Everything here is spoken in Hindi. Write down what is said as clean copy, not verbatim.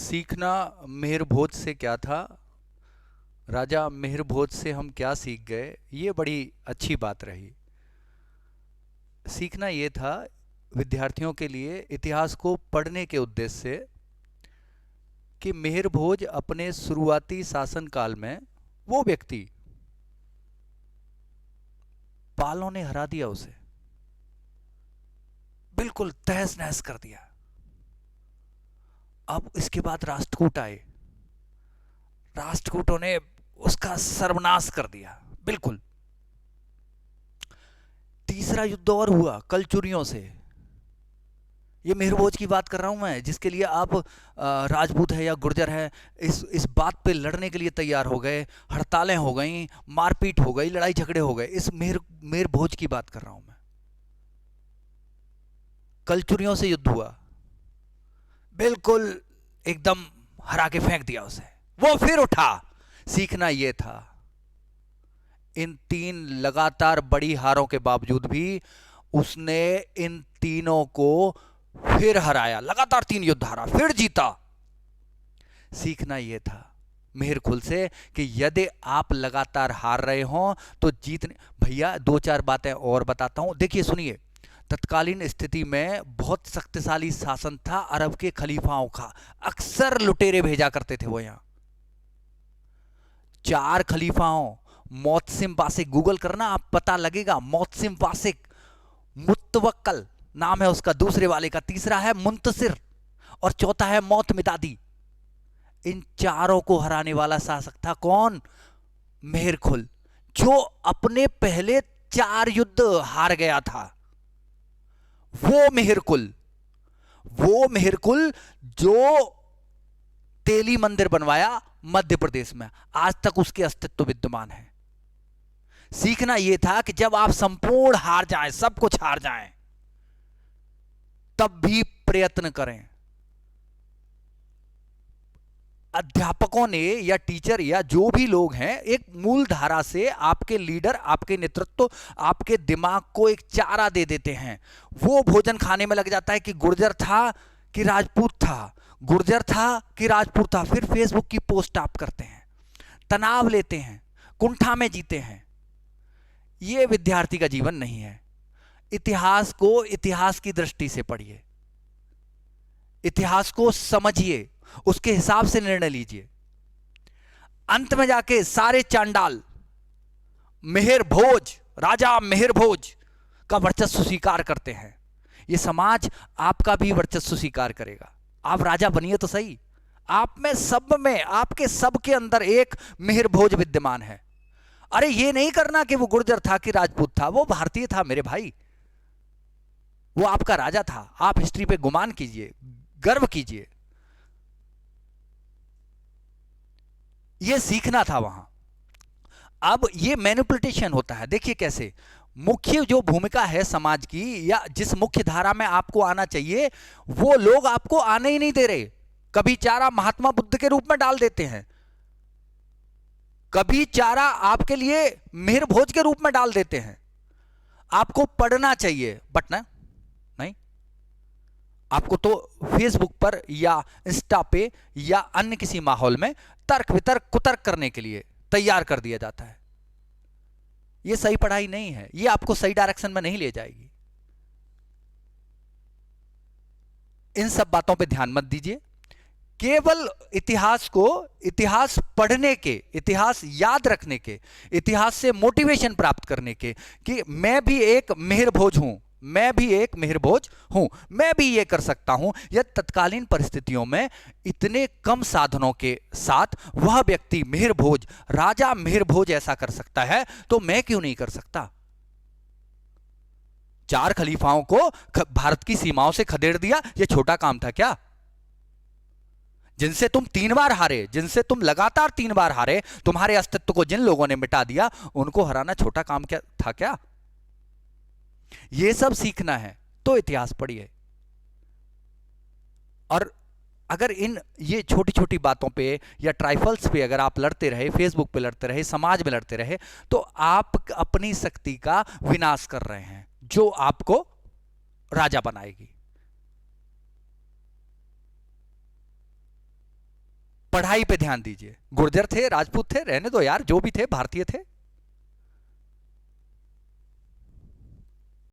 सीखना मिहिर भोज से क्या था। राजा मिहिर भोज से हम क्या सीख गए, ये बड़ी अच्छी बात रही। सीखना ये था विद्यार्थियों के लिए इतिहास को पढ़ने के उद्देश्य से कि मिहिर भोज अपने शुरुआती शासनकाल में वो व्यक्ति, पालों ने हरा दिया उसे, बिल्कुल तहस नहस कर दिया। अब इसके बाद राष्ट्रकूट आए, राष्ट्रकूटों ने उसका सर्वनाश कर दिया बिल्कुल। तीसरा युद्ध और हुआ कलचुरियों से। ये मिहिर भोज की बात कर रहा हूं मैं, जिसके लिए आप राजपूत है या गुर्जर है, इस बात पे लड़ने के लिए तैयार हो गए, हड़तालें हो गई, मारपीट हो गई, लड़ाई झगड़े हो गए। इस मिहिर भोज की बात कर रहा हूं मैं। कलचुरियों से युद्ध हुआ, बिल्कुल एकदम हरा के फेंक दिया उसे। वो फिर उठा। सीखना यह था, इन 3 लगातार बड़ी हारों के बावजूद भी उसने इन तीनों को फिर हराया। लगातार 3 युद्ध हारा, फिर जीता। सीखना यह था मिहिर खुल से कि यदि आप लगातार हार रहे हो तो जीतने। भैया 2-4 बातें और बताता हूं, देखिए सुनिए। तत्कालीन स्थिति में बहुत शक्तिशाली शासन था अरब के खलीफाओं का। अक्सर लुटेरे भेजा करते थे वो यहां। 4 खलीफाओं, मोतसिम वासिक, गूगल करना आप पता लगेगा। मोतसिम वासिक, मुतवक्कल नाम है उसका दूसरे वाले का, तीसरा है मुंतसिर और चौथा है मौत मितादी। इन चारों को हराने वाला शासक था कौन? मिहिर खुल, जो अपने पहले 4 युद्ध हार गया था। वो मिहिर कुल जो तेली मंदिर बनवाया मध्य प्रदेश में, आज तक उसके अस्तित्व विद्यमान है। सीखना यह था कि जब आप संपूर्ण हार जाएं, सब कुछ हार जाएं, तब भी प्रयत्न करें। अध्यापकों ने या टीचर या जो भी लोग हैं, एक मूल धारा से आपके लीडर, आपके नेतृत्व, आपके दिमाग को एक चारा दे देते हैं। वो भोजन खाने में लग जाता है कि गुर्जर था कि राजपूत था, गुर्जर था कि राजपूत था। फिर फेसबुक की पोस्ट आप करते हैं, तनाव लेते हैं, कुंठा में जीते हैं। यह विद्यार्थी का जीवन नहीं है। इतिहास को इतिहास की दृष्टि से पढ़िए, इतिहास को समझिए, उसके हिसाब से निर्णय लीजिए। अंत में जाके सारे चांडाल मिहिर भोज, राजा मिहिर भोज का वर्चस्व स्वीकार करते हैं। यह समाज आपका भी वर्चस्व स्वीकार करेगा। आप राजा बनिए तो सही। आप में, सब में, आपके सबके अंदर एक मिहिर भोज विद्यमान है। अरे ये नहीं करना कि वो गुर्जर था कि राजपूत था, वो भारतीय था मेरे भाई, वो आपका राजा था। आप हिस्ट्री पे गुमान कीजिए, गर्व कीजिए। ये सीखना था वहां। अब ये मैनिपुलेशन होता है, देखिए कैसे। मुख्य जो भूमिका है समाज की, या जिस मुख्य धारा में आपको आना चाहिए, वो लोग आपको आने ही नहीं दे रहे। कभी चारा महात्मा बुद्ध के रूप में डाल देते हैं, कभी चारा आपके लिए मिहिर भोज के रूप में डाल देते हैं। आपको पढ़ना चाहिए, बट ना, नहीं। आपको तो फेसबुक पर या इंस्टा पे या अन्य किसी माहौल में तर्क वितर्क कुतर्क करने के लिए तैयार कर दिया जाता है। यह सही पढ़ाई नहीं है, यह आपको सही डायरेक्शन में नहीं ले जाएगी। इन सब बातों पे ध्यान मत दीजिए। केवल इतिहास को, इतिहास पढ़ने के, इतिहास याद रखने के, इतिहास से मोटिवेशन प्राप्त करने के, कि मैं भी एक मिहिर भोज हूं, मैं भी एक मिहिर भोज हूं, मैं भी ये कर सकता हूं। यह तत्कालीन परिस्थितियों में इतने कम साधनों के साथ वह व्यक्ति मिहिर भोज, राजा मिहिर भोज ऐसा कर सकता है, तो मैं क्यों नहीं कर सकता? 4 खलीफाओं को भारत की सीमाओं से खदेड़ दिया, यह छोटा काम था क्या? जिनसे तुम 3 बार हारे, जिनसे तुम लगातार 3 बार हारे, तुम्हारे अस्तित्व को जिन लोगों ने मिटा दिया, उनको हराना छोटा काम क्या था क्या? यह सब सीखना है तो इतिहास पढ़िए। और अगर इन ये छोटी छोटी बातों पे या ट्राइफल्स पे अगर आप लड़ते रहे, फेसबुक पे लड़ते रहे, समाज में लड़ते रहे, तो आप अपनी शक्ति का विनाश कर रहे हैं, जो आपको राजा बनाएगी। पढ़ाई पे ध्यान दीजिए। गुर्जर थे, राजपूत थे, रहने दो यार, जो भी थे भारतीय थे।